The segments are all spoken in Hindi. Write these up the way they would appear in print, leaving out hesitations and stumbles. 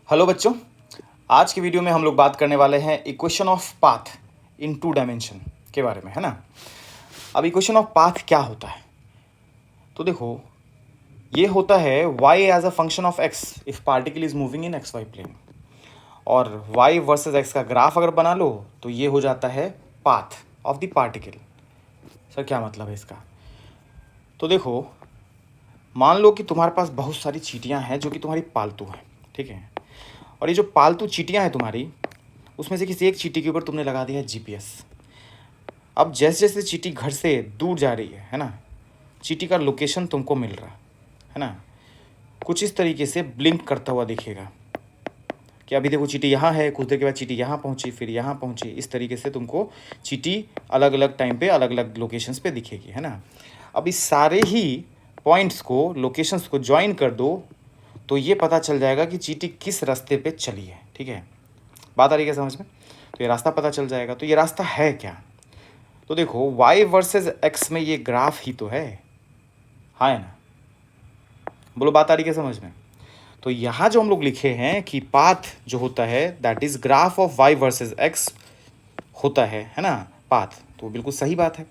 हेलो बच्चों, आज की वीडियो में हम लोग बात करने वाले हैं equation of path in 2 dimension के बारे में, है ना। अब इक्वेशन ऑफ पाथ क्या होता है, तो देखो ये होता है y as a function of x if particle is moving in xy plane, और y वर्सेस x का ग्राफ अगर बना लो तो ये हो जाता है path of the particle. Sir क्या मतलब है इसका? तो देखो, मान लो कि तुम्हारे पास बहुत सारी चींटियां हैं जो कि तुम्हारी पालतू हैं, ठीक है। और ये जो पालतू चींटियां हैं तुम्हारी, उसमें से किसी एक चींटी के ऊपर तुमने लगा दिया है जीपीएस। अब जैसे जैसे चींटी घर से दूर जा रही है ना, चींटी का लोकेशन तुमको मिल रहा है ना, कुछ इस तरीके से ब्लिंक करता हुआ दिखेगा कि अभी देखो चींटी यहाँ है, कुछ देर के बाद चींटी यहाँ पहुँची, फिर यहाँ पहुँची। इस तरीके से तुमको चींटी अलग अलग टाइम पे अलग अलग लोकेशंस पे दिखेगी, है ना। अब इस सारे ही पॉइंट्स को, लोकेशंस को ज्वाइन कर दो तो ये पता चल जाएगा कि चींटी किस रास्ते पे चली है, ठीक है। बात आ रही है क्या समझ में? तो ये रास्ता पता चल जाएगा। तो ये रास्ता है क्या? तो देखो y वर्सेस x में ये ग्राफ ही तो है, हाँ है ना। बोलो बात आ रही है क्या समझ में? तो यहाँ जो हम लोग लिखे हैं कि पाथ जो होता है that is graph of y versus x होता है ना, पाथ। तो बिल्कुल सही बात है।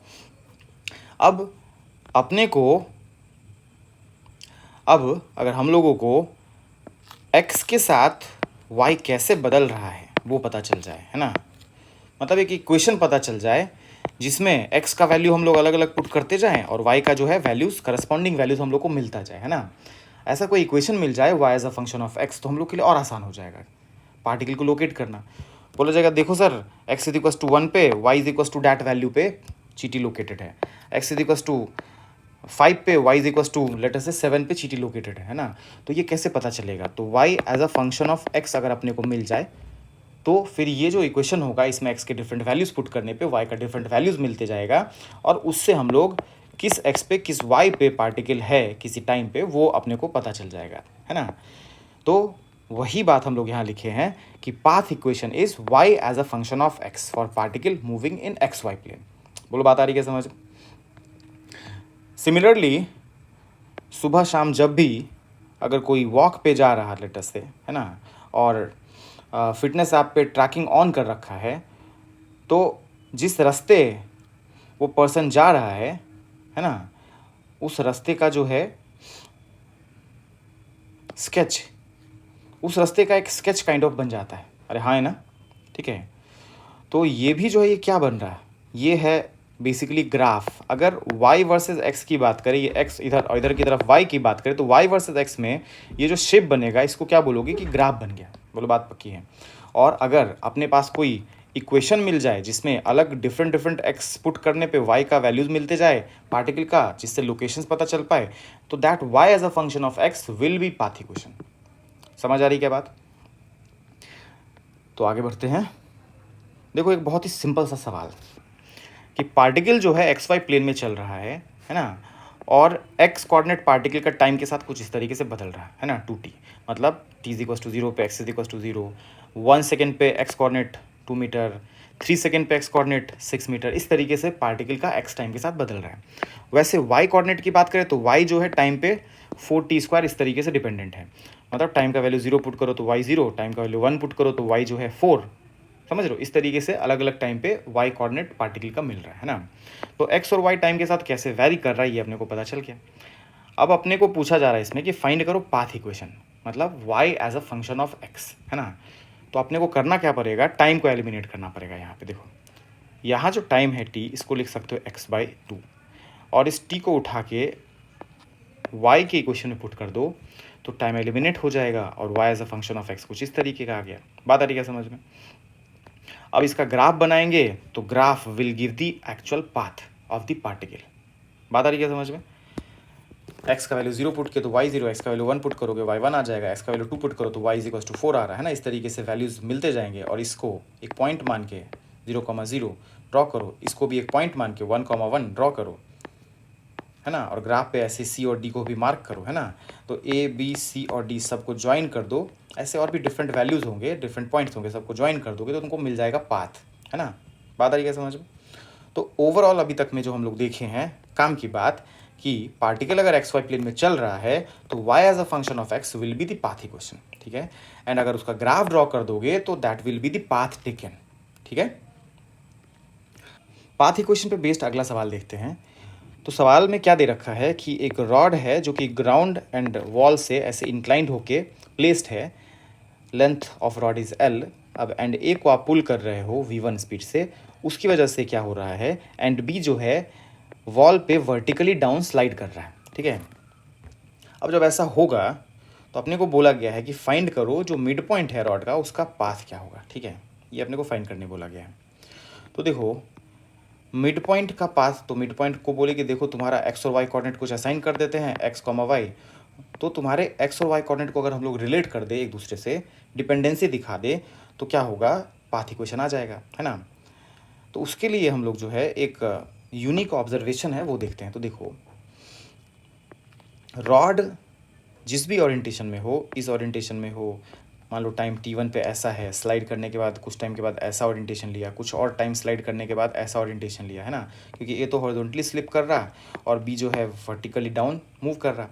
अब अपने को, अब अगर हम लोगों को x के साथ y कैसे बदल रहा है वो पता चल जाए, है ना, मतलब एक इक्वेशन पता चल जाए जिसमें x का वैल्यू हम लोग अलग अलग पुट करते जाएं और y का जो है वैल्यूज़, करस्पॉन्डिंग वैल्यूज़ हम लोग को मिलता जाए, है ना। ऐसा कोई इक्वेशन मिल जाए y as a function of x, तो हम लोग के लिए और आसान हो जाएगा पार्टिकल को लोकेट करना। बोला जाएगा देखो sir x is equals to 1 पे y is equals to that value पे चीटी लोकेटेड है, x इज इक्वस टू 5 पे y इज इक्वस टू लेटर से 7 पे चीटी लोकेटेड है ना। तो ये कैसे पता चलेगा? तो y as a function of x अगर अपने को मिल जाए तो फिर ये जो इक्वेशन होगा इसमें x के डिफरेंट वैल्यूज़ पुट करने पे y का डिफरेंट वैल्यूज़ मिलते जाएगा, और उससे हम लोग किस x पे किस y पे पार्टिकल है किसी टाइम पे वो अपने को पता चल जाएगा, है ना। तो वही बात हम लोग यहाँ लिखे हैं कि path equation is y as a function of x for particle moving in xy plane. बोलो बात आ रही है क्या समझ? सिमिलरली सुबह शाम जब भी अगर कोई वॉक पे जा रहा लेटर से, है ना, और फिटनेस ऐप पे ट्रैकिंग ऑन कर रखा है, तो जिस रास्ते वो पर्सन जा रहा है ना, उस रास्ते का जो है स्केच, उस रास्ते का एक स्केच काइंड ऑफ बन जाता है। अरे हाँ है ना, ठीक है। तो ये भी जो है ये क्या बन रहा है, ये है बेसिकली ग्राफ। अगर y वर्सेस x की बात करें, ये x इधर और इधर की तरफ y की बात करें, तो y वर्सेस x में ये जो शेप बनेगा इसको क्या बोलोगे कि ग्राफ बन गया। बोलो बात पक्की है। और अगर अपने पास कोई इक्वेशन मिल जाए जिसमें अलग डिफरेंट डिफरेंट x पुट करने पे y का वैल्यूज मिलते जाए पार्टिकल का, जिससे लोकेशंस पता चल पाए, तो that y as a function of x will be path equation. समझ आ रही क्या बात? तो आगे बढ़ते हैं। देखो एक बहुत ही सिंपल सा सवाल कि पार्टिकल जो है एक्स वाई प्लेन में चल रहा है ना, और एक्स कोऑर्डिनेट पार्टिकल का टाइम के साथ कुछ इस तरीके से बदल रहा है ना, 2t, मतलब t इज इक्वस टू 0 पे x is equals to 0, 1 second पे एक्स कोऑर्डिनेट 2 मीटर, 3 सेकेंड पे एक्स कोऑर्डिनेट 6 मीटर। इस तरीके से पार्टिकल का एक्स टाइम के साथ बदल रहा है। वैसे वाई कोऑर्डिनेट की बात करें तो वाई जो है टाइम पे 4t² इस तरीके से डिपेंडेंट है, मतलब टाइम का वैल्यू 0 पुट करो तो वाई 0, टाइम का वैल्यू 1 पुट करो तो वाई जो है 4। समझ रहे हो? इस तरीके से अलग अलग टाइम पे y कोऑर्डिनेट पार्टिकल का मिल रहा है ना। तो x और y टाइम के साथ कैसे वैरी कर रहा है ये अपने को पता चल गया। अब अपने को पूछा जा रहा है इसमें कि फाइंड करो पाथ इक्वेशन, मतलब y as a function of x, है ना। तो अपने को करना क्या पड़ेगा, टाइम को एलिमिनेट करना पड़ेगा। यहाँ पे देखो, यहाँ जो टाइम है t, इसको लिख सकते हो x/2, और इस t को उठा के y के इक्वेशन में पुट कर दो तो टाइम एलिमिनेट हो जाएगा और y as a function of x कुछ इस तरीके का आ गया। बात आ रही क्या समझ में? अब इसका ग्राफ बनाएंगे तो graph will give the actual path of the particle. बात आ रही है समझ में? x का वैल्यू 0 पुट किया तो y 0, x का वैल्यू 1 पुट करोगे y 1 आ जाएगा, x का वैल्यू 2 पुट करो तो y इज इक्वल टू 4 आ रहा है ना। इस तरीके से वैल्यूज मिलते जाएंगे, और इसको एक पॉइंट मान के 0,0 ड्रॉ करो, इसको भी एक पॉइंट मान के 1,1 ड्रॉ करो, है ना। और ग्राफ पे ऐसे c और d को भी मार्क करो, है ना। तो a b c और d सबको ज्वाइन कर दो। ऐसे और भी डिफरेंट वैल्यूज होंगे, डिफरेंट पॉइंट्स होंगे, सबको ज्वाइन कर दोगे तो तुमको मिल जाएगा पाथ, है ना। बात आ रही है समझ में? तो ओवरऑल अभी तक में जो हम लोग देखे हैं काम की बात कि पार्टिकल अगर एक्स वाई प्लेन में चल रहा है तो y as a function of x will be the path equation, ठीक है। एंड अगर उसका ग्राफ ड्रॉ कर दोगे तो that will be the path taken, ठीक है। पाथ इक्वेशन पे बेस्ड अगला सवाल देखते हैं। तो सवाल में क्या दे रखा है कि एक रॉड है जो कि ग्राउंड एंड वॉल से ऐसे इंक्लाइंड होके प्लेस्ड है, length of rod is L। अब एंड ए को आप पुल कर रहे हो V1 स्पीड से, उसकी वजह से क्या हो रहा है, एंड बी जो है वॉल पे वर्टिकली डाउन स्लाइड कर रहा है, ठीक है। अब जब ऐसा होगा तो अपने को बोला गया है कि फाइंड करो जो मिड पॉइंट है रॉड का उसका पाथ क्या होगा, ठीक है। ये अपने को फाइंड करने बोला गया है। तो देखो मिड पॉइंट का पाथ, तो मिड पॉइंट को बोले कि देखो तुम्हारा एक्स और वाई कोऑर्डिनेट कुछ असाइन कर देते हैं, एक्स कॉमा वाई। तो तुम्हारे एक्स और वाई कोऑर्डिनेट को अगर हम लोग रिलेट कर दे एक दूसरे से, डिपेंडेंसी दिखा दे, तो क्या होगा, पाथ इक्वेशन आ जाएगा, है ना। तो उसके लिए हम लोग जो है एक यूनिक ऑब्जर्वेशन है वो देखते हैं। तो देखो रॉड जिस भी ओरिएंटेशन में हो, इस ओरिएंटेशन में हो, मान लो टाइम t1 पे ऐसा है, स्लाइड करने के बाद कुछ टाइम के बाद ऐसा ओरिएंटेशन लिया, कुछ और टाइम स्लाइड करने के बाद ऐसा ओरिएंटेशन लिया, है ना, क्योंकि ए तो हॉरिजॉन्टली स्लिप कर रहा और बी जो है वर्टिकली डाउन मूव कर रहा,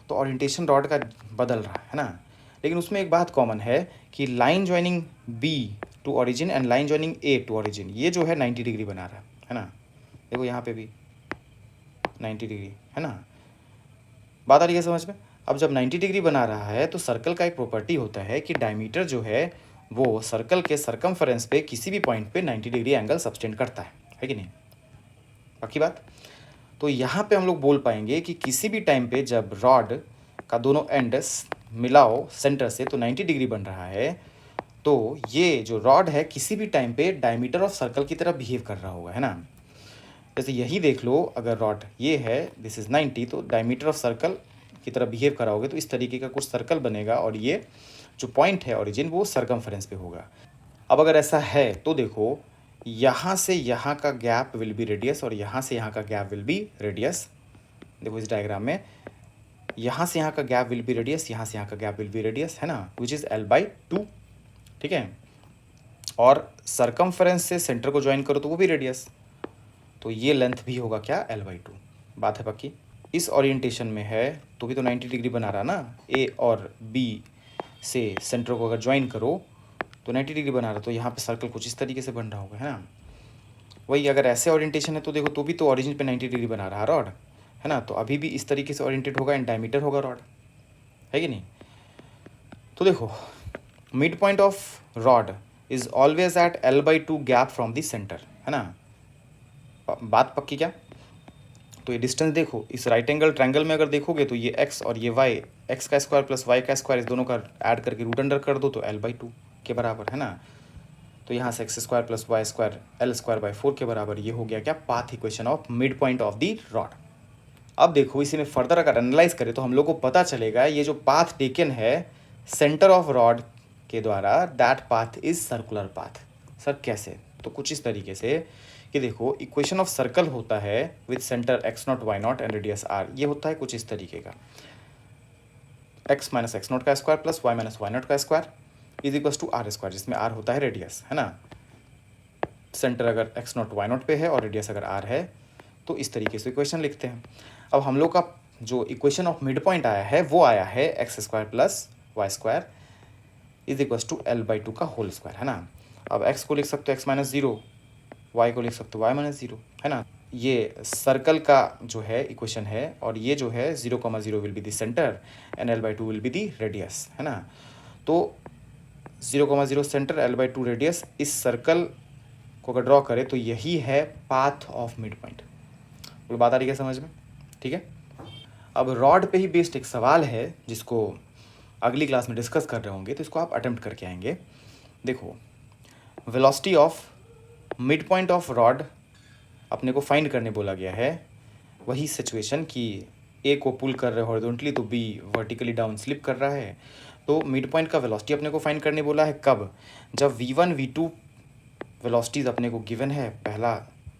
तो ओरिएंटेशन रॉड का बदल रहा है ना। लेकिन उसमें एक बात कॉमन है कि line joining B to origin and line joining A to origin, ये जो है 90 डिग्री बना रहा है ना। देखो यहाँ पे भी 90 डिग्री, है ना। बात आ रही है समझ में। अब जब 90 डिग्री बना रहा है तो सर्कल का एक प्रॉपर्टी होता है कि डायमीटर जो है वो सर्कल के सरकमफेरेंस पे किसी भी पॉइंट पे 90 डिग्री एंगल सब्सटेंड करता है कि नहीं, पक्की बात। तो यहाँ पे हम लोग बोल पाएंगे कि किसी भी टाइम पे जब रॉड का दोनों एंड्स मिलाओ सेंटर से तो 90 डिग्री बन रहा है, तो ये जो रॉड है किसी भी टाइम पे डायमीटर ऑफ सर्कल की तरह बिहेव कर रहा होगा, है ना। जैसे यही देख लो, अगर रॉड ये है, दिस इज 90, तो डायमीटर ऑफ सर्कल की तरह बिहेव कराओगे तो इस तरीके का कुछ सर्कल बनेगा और ये जो पॉइंट है ओरिजिन वो सरकमफेरेंस पे होगा। अब अगर ऐसा है तो देखो यहाँ से यहाँ का गैप विल बी रेडियस और यहाँ से यहाँ का गैप विल बी रेडियस। देखो इस डायग्राम में यहाँ से यहाँ का गैप विल बी रेडियस, यहाँ से यहाँ का गैप विल बी रेडियस, है ना, विच इज़ L/2, ठीक है। और सरकमफेरेंस से सेंटर को ज्वाइन करो तो वो भी रेडियस, तो ये लेंथ भी होगा क्या, L/2। बात है पक्की। इस ओरिएंटेशन में है तो भी तो 90 डिग्री बना रहा ना, ए और बी से सेंटर को अगर ज्वाइन करो तो 90 डिग्री बना रहा, तो यहाँ पे सर्कल कुछ इस तरीके से बन रहा होगा, है ना। वही अगर ऐसे ओरिएंटेशन है तो देखो तो भी तो ओरिजिन पे 90 डिग्री बना रहा रॉड, है ना, तो अभी भी इस तरीके से ओरिएंटेड होगा एंड डायमीटर होगा रॉड, है कि नहीं। तो देखो mid point of rod is always at L/2 gap from the centre, है ना। बात पक्की क्या। तो ये डिस्टेंस देखो, इस राइट एंगल ट्रायंगल में अगर देखोगे तो ये x और ये y, x का स्क्वायर प्लस y का स्क्वायर, इस दोनों का ऐड करके रूट अंडर कर दो तो L/2 के बराबर, है ना। तो यहाँ से x square plus y square L²/4 के बराबर, ये हो गया क्या, path equation of mid point of the rod. अब देखो इसी में फर्दर अगर एनालाइज करें तो हम लोग को पता चलेगा ये जो पाथ टेकन है सेंटर ऑफ रॉड के द्वारा, that path is circular path. Sir कैसे, तो कुछ इस तरीके से कि देखो इक्वेशन ऑफ सर्कल होता है with centre x0 y0 and radius r, ये होता है कुछ इस तरीके का, x माइनस x0 का square plus y minus y0 का square is equal to r square, जिसमें r होता है रेडियस, है ना। सेंटर अगर x0 y0 पे है और रेडियस अगर r है तो इस तरीके से इक्वेशन लिखते हैं। अब हम लोग का जो इक्वेशन ऑफ मिड पॉइंट आया है वो आया है x² plus y square is equal to L/2 का होल स्क्वायर, है ना। अब x को लिख सकते हो x माइनस 0, y को लिख सकते हो y माइनस 0, है ना। ये सर्कल का जो है इक्वेशन है और ये जो है 0,0 will be the centre and L/2 will be the radius, है ना। तो 0,0 सेंटर, L/2 रेडियस, इस सर्कल को अगर ड्रॉ करें तो यही है पाथ ऑफ मिड पॉइंट। तो बात आ रही है समझ में, ठीक है। अब रॉड पे ही बेस्ड एक सवाल है जिसको अगली क्लास में डिस्कस कर रहे होंगे, तो इसको आप अटेम्प्ट करके आएंगे। देखो velocity of mid point of rod अपने को फाइंड करने बोला गया है। वही सिचुएशन कि ए को पुल कर रहे हो हॉरिजॉन्टली तो बी वर्टिकली डाउन स्लिप कर रहा है, तो मिड पॉइंट का वेलोसिटी अपने को फाइंड करने बोला है कब, जब v1 v2 वेलोसिटीज अपने को गिवन है पहला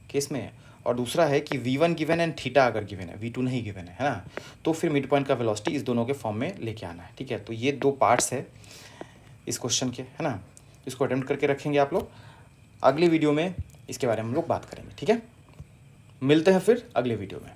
केस में, और दूसरा है कि v1 गिवन एंड थीटा अगर गिवन है, v2 नहीं गिवन है ना, तो फिर मिड पॉइंट का वेलोसिटी इस दोनों के फॉर्म में लेके आना है, ठीक है। तो ये दो पार्ट्स है इस क्वेश्चन के, है ना। इसको अटेम्प्ट करके रखेंगे आप लोग, अगली वीडियो में इसके बारे में हम लोग बात करेंगे, ठीक है। मिलते हैं फिर अगले वीडियो में।